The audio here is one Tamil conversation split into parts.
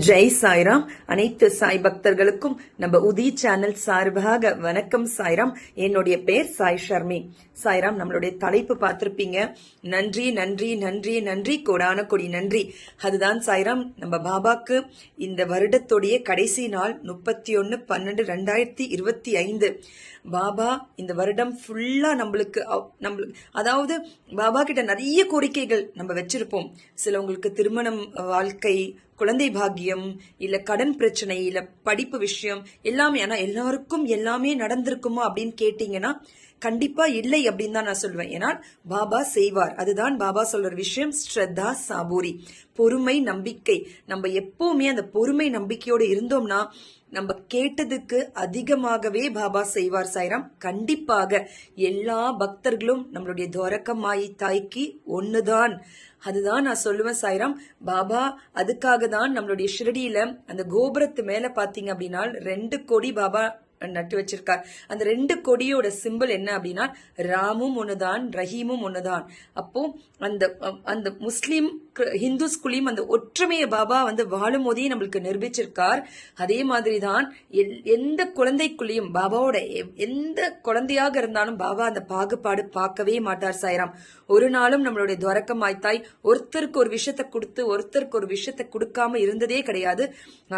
ஜெய் சாய்ராம். அனைத்து சாய் பக்தர்களுக்கும் நம்ம உதி சேனல் சார்பாக வணக்கம் சாய்ராம். என்னுடைய பேர் சாய் ஷர்மி. சாய்ராம், நம்மளுடைய தலைப்பு பார்த்திருப்பீங்க. நன்றி நன்றி நன்றி நன்றி, கோடான கொடி நன்றி. அதுதான் சாய்ராம், நம்ம பாபாக்கு இந்த வருடத்துடைய கடைசி நாள் 31/12/2025. பாபா இந்த வருடம் ஃபுல்லா நம்மளுக்கு அதாவது பாபா கிட்ட நிறைய கோரிக்கைகள் நம்ம வச்சிருப்போம். சிலவங்களுக்கு திருமணம் வாழ்க்கை, குழந்தை பாக்கியம், இல்ல கடன் பிரச்சனை, இல்ல படிப்பு விஷயம் எல்லாமே. ஆனா எல்லாருக்கும் எல்லாமே நடந்திருக்குமா அப்படின்னு கேட்டீங்கன்னா கண்டிப்பா இல்லை அப்படின்னு தான் நான் சொல்லுவேன். ஏன்னா பாபா செய்வார். அதுதான் பாபா சொல்ற விஷயம். ஸ்ரத்தா சாபூரி, பொறுமை நம்பிக்கை. நம்ம எப்பவுமே அந்த பொறுமை நம்பிக்கையோட இருந்தோம்னா நம்ம கேட்டதுக்கு அதிகமாகவே பாபா செய்வார் சாய்ராம். கண்டிப்பாக எல்லா பக்தர்களும் நம்மளுடைய துவாரகமாயி தாய்க்கு ஒண்ணுதான். அதுதான் நான் சொல்லுவேன் சாய்ராம். பாபா அதுக்காக தான் நம்மளுடைய ஷிரடியில அந்த கோபுரத்து மேல பாத்தீங்க அப்படின்னா 2 கோடி பாபா நட்டு வச்சிருக்கார். அந்த 2 கொடியோட சிம்பிள் என்ன அப்படின்னா ராமும் ஒண்ணுதான், ரஹீமும் ஒண்ணுதான். அப்போ அந்த அந்த முஸ்லிம் ஹிந்துஸ்குள்ளயும் அந்த ஒற்றுமையை பாபா வாழும் போதே நம்மளுக்கு நிரூபிச்சிருக்கார். அதே மாதிரிதான் எந்த குழந்தைக்குள்ளேயும் பாபாவோட எந்த குழந்தையாக இருந்தாலும் பாபா அந்த பாகுபாடு பார்க்கவே மாட்டார் சாய்ராம். ஒரு நாளும் நம்மளுடைய துவரக்கமாய்த்தாய் ஒருத்தருக்கு ஒரு விஷயத்தை கொடுத்து ஒருத்தருக்கு ஒரு விஷயத்தை கொடுக்காம இருந்ததே கிடையாது.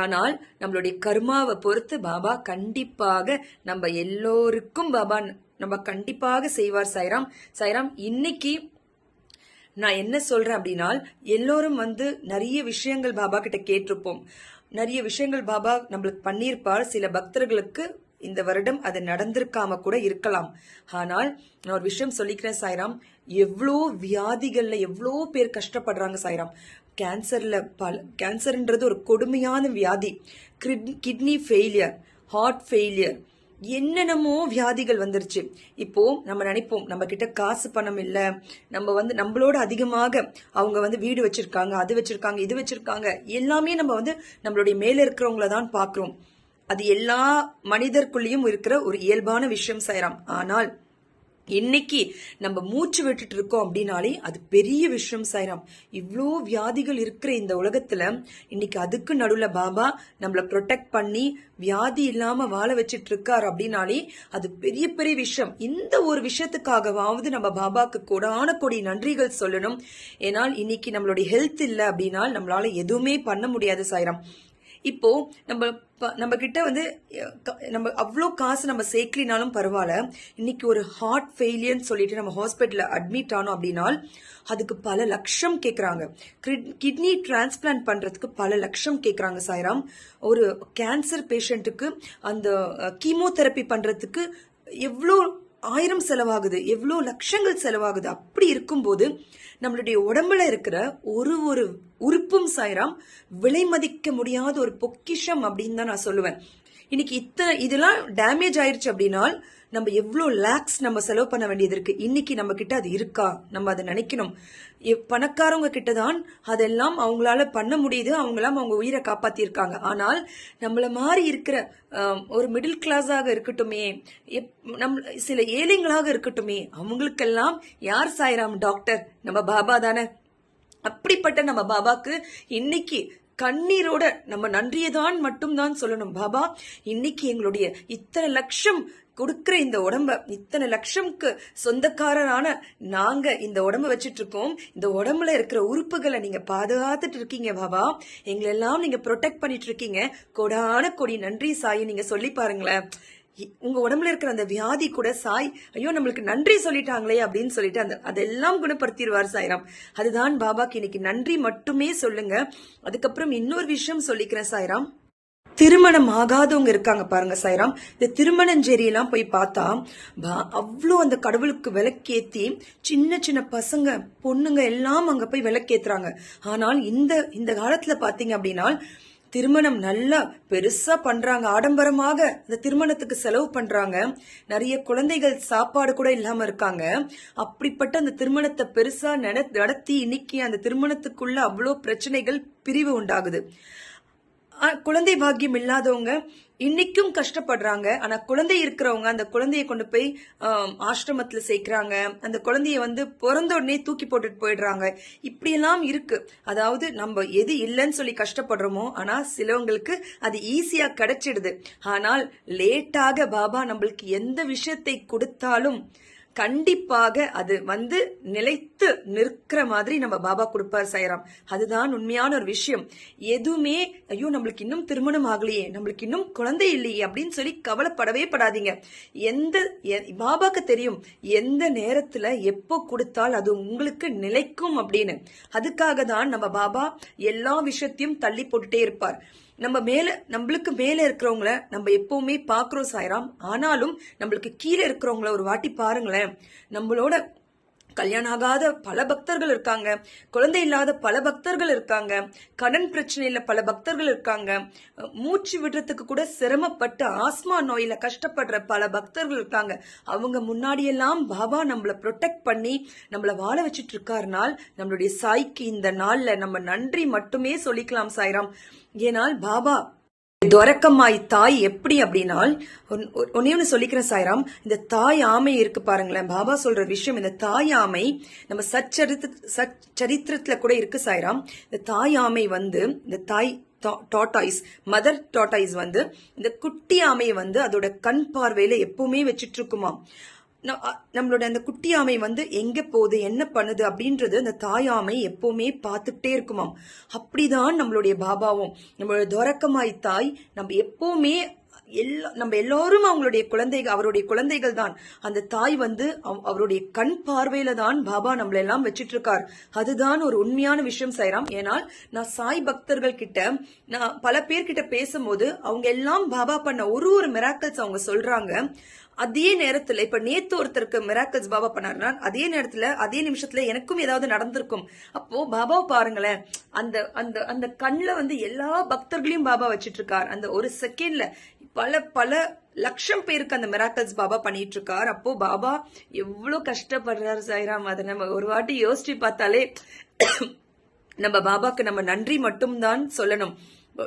ஆனால் நம்மளுடைய கர்மாவை பொறுத்து பாபா கண்டிப்பாக நம்ம எல்லோருக்கும் பாபா நம்ம கண்டிப்பாக செய்வார் சாய்ராம். சாய்ராம், இன்னைக்கு நான் என்ன சொல்றேன் அப்படின்னா, எல்லோரும் நிறைய விஷயங்கள் பாபா கிட்ட கேட்டிருப்போம். நிறைய விஷயங்கள் பாபா நம்மளுக்கு பண்ணியிருப்பார். சில பக்தர்களுக்கு இந்த வருடம் அது நடந்திருக்காம கூட இருக்கலாம். ஆனால் நான் ஒரு விஷயம் சொல்லிக்கிறேன் சாய்ராம், எவ்வளோ வியாதிகள்ல எவ்வளோ பேர் கஷ்டப்படுறாங்க சாய்ராம். கேன்சர்ன்றது ஒரு கொடுமையான வியாதி. கிட்னி ஃபெயிலியர், ஹார்ட் ஃபெயிலியர், என்னென்னமோ வியாதிகள் வந்துருச்சு. இப்போ நம்ம நினைப்போம் நம்ம கிட்ட காசு பணம் இல்ல, நம்ம நம்மளோட அதிகமாக அவங்க வீடு வச்சிருக்காங்க, அது வச்சிருக்காங்க, இது வச்சிருக்காங்க, எல்லாமே நம்ம நம்மளுடைய மேல இருக்கிறவங்கள தான் பாக்குறோம். அது எல்லா மனிதருக்குள்ளேயும் இருக்கிற ஒரு இயல்பான விஷயம் சாய்ராம். ஆனால் இன்னைக்கு நம்ம மூச்சு விட்டுட்டு இருக்கோம் அப்படின்னாலே அது பெரிய விஷயம் சாய்ராம். இவ்வளோ வியாதிகள் இருக்கிற இந்த உலகத்துல இன்னைக்கு அதுக்கு நடுவுல பாபா நம்மள ப்ரொடெக்ட் பண்ணி வியாதி இல்லாம வாழ வச்சிட்டு இருக்காரு அப்படின்னாலே அது பெரிய பெரிய விஷயம். இந்த ஒரு விஷயத்துக்காகவாவது நம்ம பாபாக்கு கோடான கோடி நன்றிகள் சொல்லணும். ஏனால் இன்னைக்கு நம்மளுடைய ஹெல்த் இல்ல அப்படின்னா நம்மளால எதுவுமே பண்ண முடியாது சாய்ராம். இப்போ நம்ம கிட்ட நம்ம அவ்வளோ காசு நம்ம சேர்க்கலினாலும் பரவாயில்ல. இன்னைக்கு ஒரு ஹார்ட் ஃபெயிலியர்னு சொல்லிட்டு நம்ம ஹாஸ்பிட்டல்ல அட்மிட் ஆனோம் அப்படின்னா அதுக்கு பல லட்சம் கேட்கறாங்க. கிட்னி டிரான்ஸ்பிளான்ட் பண்றதுக்கு பல லட்சம் கேட்கறாங்க சாய்ராம். ஒரு கேன்சர் பேஷண்ட்டுக்கு அந்த கீமோதெரப்பி பண்றதுக்கு எவ்வளோ 1000 செலவாகுது, எவ்வளோ லட்சங்கள் செலவாகுது. அப்படி இருக்கும்போது நம்மளுடைய உடம்புல இருக்கிற ஒரு ஒரு உறுப்பும் சாய்ராம் விலை மதிக்க முடியாத ஒரு பொக்கிஷம் அப்படின்னு தான் நான் சொல்லுவேன். இன்னைக்கு இதெல்லாம் டேமேஜ் ஆயிருச்சு அப்படின்னா நம்ம எவ்வளோ லேக்ஸ் நம்ம செலவு பண்ண வேண்டியது இருக்கு. இன்னைக்கு நம்ம கிட்ட அது இருக்கா? நம்ம அதை நினைக்கணும். பணக்காரவங்க கிட்டதான் அதெல்லாம் அவங்களால பண்ண முடியுது, அவங்களாம் அவங்க உயிரை காப்பாத்திருக்காங்க. ஆனால் நம்மள மாதிரி இருக்கிற ஒரு மிடில் கிளாஸாக இருக்கட்டுமே, சில ஏழைங்களாக இருக்கட்டுமே, அவங்களுக்கெல்லாம் யார் சாய்ராம் டாக்டர்? நம்ம பாபா தானே. அப்படிப்பட்ட நம்ம பாபாக்கு இன்னைக்கு கண்ணீரோட நம்ம நன்றியதான் மட்டும்தான் சொல்லணும். பாபா, இன்னைக்கு எங்களுடைய இத்தனை லட்சம் கொடுக்கிற இந்த உடம்ப, இத்தனை லட்சம்க்கு சொந்தக்காரரான நாங்க இந்த உடம்ப வச்சிட்டு இருக்கோம். இந்த உடம்புல இருக்கிற உறுப்புகளை நீங்க பாதுகாத்துட்டு இருக்கீங்க பாபா. எங்களெல்லாம் நீங்க ப்ரொடெக்ட் பண்ணிட்டு இருக்கீங்க. கோடான கொடி நன்றி சாய். நீங்க சொல்லி பாருங்களேன், உங்க உடம்புல இருக்கிற அந்த வியாதி கூட சாய் ஐயோ நம்மளுக்கு நன்றி சொல்லிட்டாங்களே அப்படின்னு சொல்லிட்டு அதெல்லாம் குணப்படுத்திடுவார் சாய்ராம். அதுதான் பாபாக்கு இன்னைக்கு நன்றி மட்டுமே சொல்லுங்க. அதுக்கப்புறம் இன்னொரு விஷயம் சொல்லிக்கிறேன் சாய்ராம். திருமணம் ஆகாதவங்க இருக்காங்க பாருங்க சாய்ராம். இந்த திருமணஞ்சேரி எல்லாம் போய் பார்த்தா அவ்வளோ அந்த கடவுளுக்கு விளக்கேத்தி சின்ன சின்ன பசங்க பொண்ணுங்க எல்லாம் அங்க போய் விளக்கேத்துறாங்க. ஆனால் இந்த காலத்துல பாத்தீங்க அப்படின்னா திருமணம் நல்லா பெருசா பண்றாங்க, ஆடம்பரமாக அந்த திருமணத்துக்கு செலவு பண்றாங்க. நிறைய குழந்தைகள் சாப்பாடு கூட இல்லாம இருக்காங்க. அப்படிப்பட்ட அந்த திருமணத்தை பெருசா நடத்தி இன்னைக்கு அந்த திருமணத்துக்குள்ள அவ்வளோ பிரச்சனைகள், பிரிவு உண்டாகுது. குழந்தை பாக்கியம் இல்லாதவங்க இன்னைக்கும் கஷ்டப்படுறாங்க. ஆனா குழந்தை இருக்கிறவங்க அந்த குழந்தைய கொண்டு போய் ஆசிரமத்துல சேர்க்கிறாங்க. அந்த குழந்தைய பிறந்த உடனே தூக்கி போட்டுட்டு போயிடுறாங்க. இப்படியெல்லாம் இருக்கு. அதாவது நம்ம எது இல்லைன்னு சொல்லி கஷ்டப்படுறோமோ, ஆனா சிலவங்களுக்கு அது ஈஸியா கிடைச்சிடுது. ஆனால் லேட்டாக பாபா நம்மளுக்கு எந்த விஷயத்தை கொடுத்தாலும் கண்டிப்பாக அது நிலைத்து நிற்கிற மாதிரி நம்ம பாபா கொடுப்பார் சாய்ராம். அதுதான் உண்மையான ஒரு விஷயம். எதுவுமே ஐயோ நம்மளுக்கு இன்னும் திருமணம் ஆகலையே, நம்மளுக்கு இன்னும் குழந்தை இல்லையே அப்படின்னு சொல்லி கவலைப்படவே படாதீங்க. பாபாக்கு தெரியும் எந்த நேரத்துல எப்போ கொடுத்தால் அது உங்களுக்கு நிலைக்கும் அப்படின்னு. அதுக்காக தான் நம்ம பாபா எல்லா விஷயத்தையும் தள்ளி போட்டுட்டே இருப்பார். நம்மளுக்கு மேல இருக்கிறவங்கள நம்ம எப்பவுமே பாக்குறோம் சாய்ராம். ஆனாலும் நம்மளுக்கு கீழே இருக்கிறவங்கள ஒரு வாட்டி பாருங்களேன். நம்மளோட கல்யாணம் ஆகாத பல பக்தர்கள் இருக்காங்க, குழந்தை இல்லாத பல பக்தர்கள் இருக்காங்க, கடன் பிரச்சனையில பல பக்தர்கள் இருக்காங்க, மூச்சு விடுறதுக்கு கூட சிரமப்பட்டு ஆஸ்மா நோயில கஷ்டப்படுற பல பக்தர்கள் இருக்காங்க. அவங்க முன்னாடியெல்லாம் பாபா நம்மள ப்ரொடெக்ட் பண்ணி நம்மள வாழ வச்சுட்டு இருக்காருனால் நம்மளுடைய சாய்க்கு இந்த நாள்ல நம்ம நன்றி மட்டுமே சொல்லிக்கலாம் சாய்ராம். ஏனால் பாபா துவரக்கம்மாய் தாய் எப்படி அப்படின்னால் ஒன்னு சொல்லிக்கிறேன் சாய்ராம். இந்த தாய் ஆமை இருக்கு பாருங்களேன். பாபா சொல்ற விஷயம், இந்த தாய் ஆமை நம்ம சச்சரித்திரத்துல கூட இருக்கு சாய்ராம். இந்த தாய் ஆமை இந்த தாய் டாட்டாய்ஸ், மதர் டாட்டாய்ஸ் இந்த குட்டி ஆமையை அதோட கண் பார்வையில எப்பவுமே வச்சிட்டு இருக்குமாம். நம்மளோட அந்த குட்டி ஆமை எங்க போகுது என்ன பண்ணுது அப்படின்றது அந்த தாயாமை எப்பவுமே பார்த்துட்டே இருக்குமாம். அப்படிதான் நம்மளுடைய பாபாவும், நம்மளுடைய துவரக்கமாய் தாய் நம்ம எப்பவுமே நம்ம எல்லாரும் அவருடைய குழந்தைகள் தான். அந்த தாய் அவருடைய கண் பார்வையில தான் பாபா நம்மள எல்லாம் வச்சிட்டு இருக்கார். அதுதான் ஒரு உண்மையான விஷயம் சாய்ராம். ஏனால் நான் சாய் பக்தர்கள் கிட்ட, நான் பல பேர்கிட்ட பேசும்போது அவங்க எல்லாம் பாபா பண்ண ஒரு மிராக்கிள்ஸ் அவங்க சொல்றாங்க. அதே நேரத்துல இப்ப நேத்து ஒருத்தருக்கு மிராக்கிள்ஸ் பாபா பண்ணாருன்னா அதே நேரத்துல அதே நிமிஷத்துல எனக்கும் ஏதாவது நடந்திருக்கும். அப்போ பாபாவை பாருங்களேன், அந்த அந்த அந்த கண்ணுல எல்லா பக்தர்களையும் பாபா வச்சிட்டு இருக்கார். அந்த ஒரு செகண்ட்ல பல பல லட்சம் பேருக்கு அந்த மிராக்கிள்ஸ் பாபா பண்ணிட்டு இருக்கார். அப்போ பாபா எவ்வளவு கஷ்டப்படுறாரு சாய்ராம். அதை நம்ம ஒரு வாட்டி யோசிச்சு பார்த்தாலே நம்ம பாபாக்கு நம்ம நன்றி மட்டும் தான் சொல்லணும்.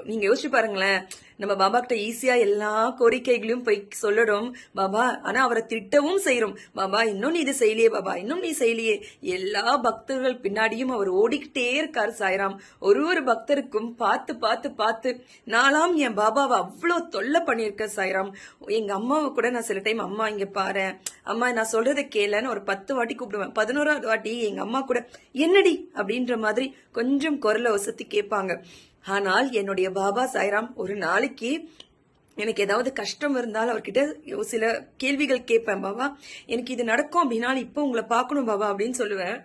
நீங்க யோசிச்சு பாருங்களேன், நம்ம பாபா கிட்ட ஈஸியா எல்லா கோரிக்கைகளையும் போய் சொல்லணும் பாபா. ஆனா அவரை திட்டவும் செய்யறோம். பாபா இன்னும் நீ இது செய்யலையே, பாபா இன்னும் நீ செய்யலையே. எல்லா பக்தர்கள் பின்னாடியும் அவர் ஓடிக்கிட்டே இருக்காரு சாய்ராம். ஒரு பக்தருக்கும் பார்த்து பார்த்து பார்த்து நாளாம் என் பாபாவை அவ்வளவு தொல்லை பண்ணிருக்க சாய்ராம். எங்க அம்மாவை கூட நான் சில டைம் அம்மா இங்க பாரு, அம்மா நான் சொல்றதை கேளன்னு ஒரு 10 வாட்டி கூப்பிடுவேன். 11வது வாட்டி எங்க அம்மா கூட என்னடி அப்படின்ற மாதிரி கொஞ்சம் குரலை ஒசத்தி கேட்பாங்க. ஆனால் என்னுடைய பாபா சாய்ராம் ஒரு நாளைக்கு எனக்கு ஏதாவது கஷ்டம் இருந்தால் அவர்கிட்ட சில கேள்விகள் கேட்பேன். பாபா எனக்கு இது நடக்கும் அப்படின்னா இப்போ உங்களை பார்க்கணும் பாபா அப்படின்னு சொல்லுவேன்.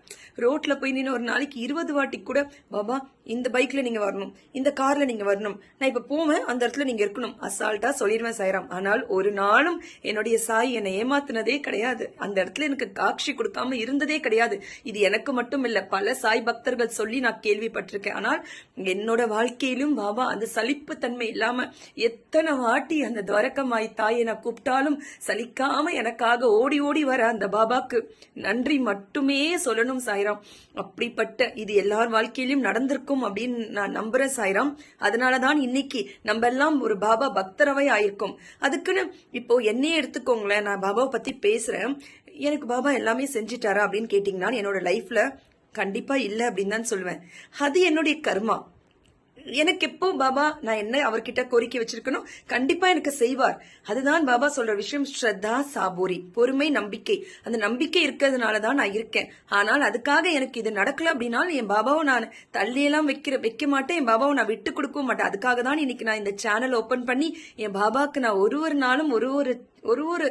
ரோட்ல போய் நின்று ஒரு நாளைக்கு 20 வாட்டி கூட பாபா இந்த பைக்ல நீங்க வரணும், இந்த கார்ல நீங்க வரணும், நான் இப்ப போவேன் அந்த இடத்துல நீங்க இருக்கணும், அசால்ட்டா சொல்லிடுவேன் சாய்ராம். ஆனால் ஒரு நாளும் என்னுடைய சாய் என்னை ஏமாத்தினதே கிடையாது. அந்த இடத்துல எனக்கு காட்சி கொடுக்காம இருந்ததே கிடையாது. இது எனக்கு மட்டும் இல்ல, பல சாய் பக்தர்கள் சொல்லி நான் கேள்விப்பட்டிருக்கேன். ஆனால் என்னோட வாழ்க்கையிலும் பாபா அந்த சலிப்பு தன்மை இல்லாம எத்தனை வாட்டி அந்த துவரக்கமாய் தாயை நான் கூப்பிட்டாலும் சலிக்காம எனக்காக ஓடி ஓடி வர அந்த பாபாக்கு நன்றி மட்டுமே சொல்லணும் சாய்ராம். அப்படிப்பட்ட இது எல்லார் வாழ்க்கையிலும் நடந்திருக்கும் அப்படின்னு நான் நம்புறேன் சாய்ராம். அதனாலதான் இன்னைக்கு நம்ம எல்லாம் ஒரு பாபா பக்தரவை ஆயிருக்கும். அதுக்குன்னு இப்போ என்னையே எடுத்துக்கோங்களேன், நான் பாபாவை பத்தி பேசுறேன். எனக்கு பாபா எல்லாமே செஞ்சிட்டாரா அப்படின்னு கேட்டீங்கன்னா என்னோட லைஃப்ல கண்டிப்பா இல்ல அப்படின்னு தான் சொல்லுவேன். அது என்னுடைய கர்மா. எனக்கு எப்போ பாபா நான் என்ன அவர்கிட்ட கோரிக்கை வச்சிருக்கணும் கண்டிப்பா எனக்கு செய்வார். அதுதான் பாபா சொல்ற விஷயம், ஸ்ரத்தா சாபூரி, பொறுமை நம்பிக்கை. அந்த நம்பிக்கை இருக்கிறதுனாலதான் நான் இருக்கேன். ஆனால் அதுக்காக எனக்கு இது நடக்கல அப்படின்னா என் பாபாவை நான் தள்ளியெல்லாம் வைக்க மாட்டேன், என் பாபாவை நான் விட்டு கொடுக்கவும் மாட்டேன். அதுக்காக தான் இன்னைக்கு நான் இந்த சேனல் ஓபன் பண்ணி என் பாபாக்கு நான் ஒரு நாளும் ஒரு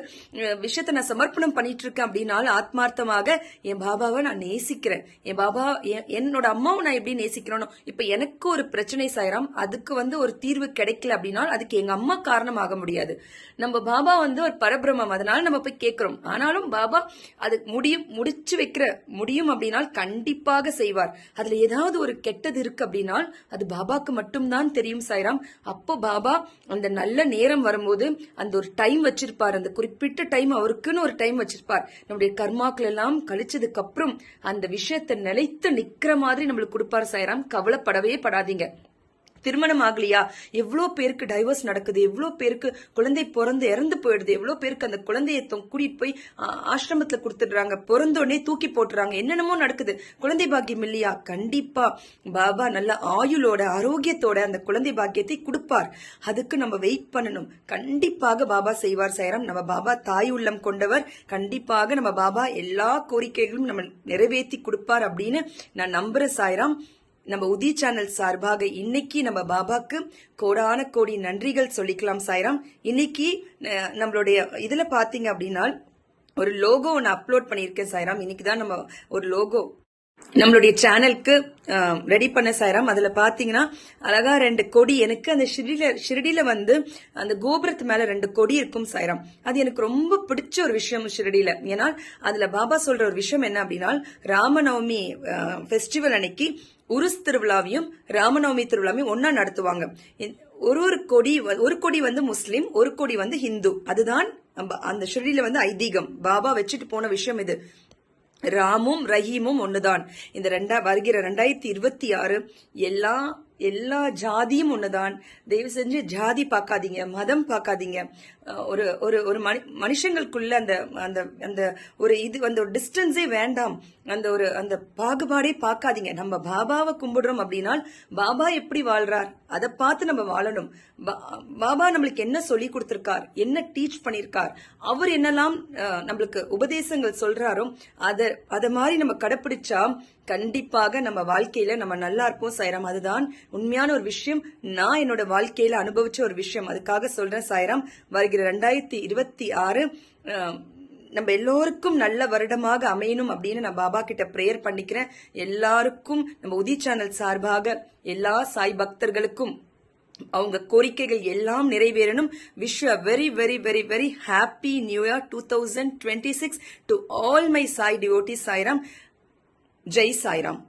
விஷயத்த நான் சமர்ப்பணம் பண்ணிட்டு இருக்கேன் அப்படின்னா ஆத்மார்த்தமாக என் பாபாவை நான் நேசிக்கிறேன். என் பாபா என்னோட அம்மாவை நான் எப்படி நேசிக்கிறேனோ, இப்ப எனக்கு ஒரு பிரச்சனை சாய்ராம், அதுக்கு ஒரு தீர்வு கிடைக்கல அப்படின்னா அதுக்கு எங்க அம்மா காரணமாக முடியாது. நம்ம பாபா ஒரு பரபிரமம், அதனால நம்ம போய் கேட்கிறோம். ஆனாலும் பாபா அது முடிச்சு வைக்கிற முடியும் அப்படின்னா கண்டிப்பாக செய்வார். அதுல ஏதாவது ஒரு கெட்டது இருக்கு அப்படின்னா அது பாபாக்கு மட்டும்தான் தெரியும் சாய்ராம். அப்போ பாபா அந்த நல்ல நேரம் வரும்போது அந்த ஒரு டைம் வச்சிருப்பார், அந்த குறிப்பிட்ட டைம் அவருக்குன்னு ஒரு டைம் வச்சிருப்பார். நம்முடைய கர்மாக்கள் எல்லாம் கழிச்சதுக்கு அப்புறம் அந்த விஷயத்தை நிலைத்து நிக்கிற மாதிரி நம்மளுக்கு கொடுப்பார் சாய்ராம். கவலைப்படவே படாதீங்க. திருமணம் ஆகலையா, எவ்வளோ பேருக்கு டைவர்ஸ் நடக்குது, எவ்வளோ பேருக்கு குழந்தை பிறந்து இறந்து போயிடுது, எவ்வளோ பேருக்கு அந்த குழந்தையை கூட்டிட்டு போய் ஆசிரமத்துல கொடுத்துடுறாங்க, பிறந்தோடனே தூக்கி போட்டுறாங்க, என்னென்னமோ நடக்குது. குழந்தை பாக்கியம் இல்லையா? கண்டிப்பா பாபா நல்ல ஆயுளோட ஆரோக்கியத்தோட அந்த குழந்தை பாக்கியத்தை கொடுப்பார். அதுக்கு நம்ம வெயிட் பண்ணணும். கண்டிப்பாக பாபா செய்வார் சாய்ராம். நம்ம பாபா தாய் உள்ளம் கொண்டவர். கண்டிப்பாக நம்ம பாபா எல்லா கோரிக்கைகளும் நம்ம நிறைவேற்றி கொடுப்பார் அப்படின்னு நான் நம்புறேன் சாய்ராம். நம்ம உதி சேனல் சார்பாக இன்னைக்கு நம்ம பாபாக்கு கோடான கோடி நன்றிகள் சொல்லிக்கலாம் சாய்ராம். இன்னைக்கு நம்மளுடைய இதுல பாத்தீங்க அப்படின்னா ஒரு லோகோ ஒன்று அப்லோட் பண்ணியிருக்கேன் சாய்ராம். இன்னைக்கு தான் நம்ம ஒரு லோகோ நம்மளுடைய சேனலுக்கு ரெடி பண்ண சாய்ராம். அதுல பாத்தீங்கன்னா அழகா 2 கொடி, எனக்கு அந்த ஷிரடியில வந்து அந்த கோபுரத்து மேல 2 கொடி இருக்கும் சாய்ராம். அது எனக்கு ரொம்ப பிடிச்ச ஒரு விஷயம் ஷிரடியில. ஏன்னா அதுல பாபா சொல்ற ஒரு விஷயம் என்ன அப்படின்னா, ராமநவமி ஃபெஸ்டிவல் அன்னைக்கு உருஸ் திருவிழாவையும் ராமநவமி திருவிழாவையும் ஒன்னா நடத்துவாங்க. ஒரு கொடி வந்து முஸ்லிம், ஒரு கொடி வந்து ஹிந்து. அதுதான் அந்த ஷிரடியில வந்து ஐதீகம். பாபா வச்சுட்டு போன விஷயம் இது. ராமும் ரஹீமும் ஒண்ணுதான். இந்த வருகிற 2026 எல்லா ஜாதியும் ஒண்ணுதான். தயவு செஞ்சு ஜாதி பார்க்காதீங்க, மதம் பார்க்காதீங்க. ஒரு ஒரு ஒரு மனுஷங்களுக்குள்ள அந்த அந்த அந்த ஒரு இது அந்த ஒரு டிஸ்டன்ஸே வேண்டாம். அந்த பாகுபாடே பார்க்காதீங்க. நம்ம பாபாவை கும்பிடுறோம் அப்படின்னா பாபா எப்படி வாழ்றார் அதை பார்த்து நம்ம வாழணும். பாபா நம்மளுக்கு என்ன சொல்லி கொடுத்திருக்கார், என்ன டீச் பண்ணிருக்கார், அவர் என்னெல்லாம் நம்மளுக்கு உபதேசங்கள் சொல்றாரோ அத மாதிரி நம்ம கடைபிடிச்சா கண்டிப்பாக நம்ம வாழ்க்கையில நம்ம நல்லா இருப்போம் சாய்ராம். அதுதான் உண்மையான ஒரு விஷயம். நான் என்னோட வாழ்க்கையில அனுபவிச்ச ஒரு விஷயம். அதுக்காக சொல்றேன் சாய்ராம். வருகிற 2026 நம்ம எல்லோருக்கும் நல்ல வருடமாக அமையணும் அப்படின்னு நான் பாபா கிட்ட பிரேயர் பண்ணிக்கிறேன். எல்லாருக்கும் நம்ம உதி சேனல் சார்பாக எல்லா சாய் பக்தர்களுக்கும் அவங்க கோரிக்கைகள் எல்லாம் நிறைவேறணும். Wish you very very very very happy new year 2026 to all my Sai devotee. Sairam. Jai Sairam.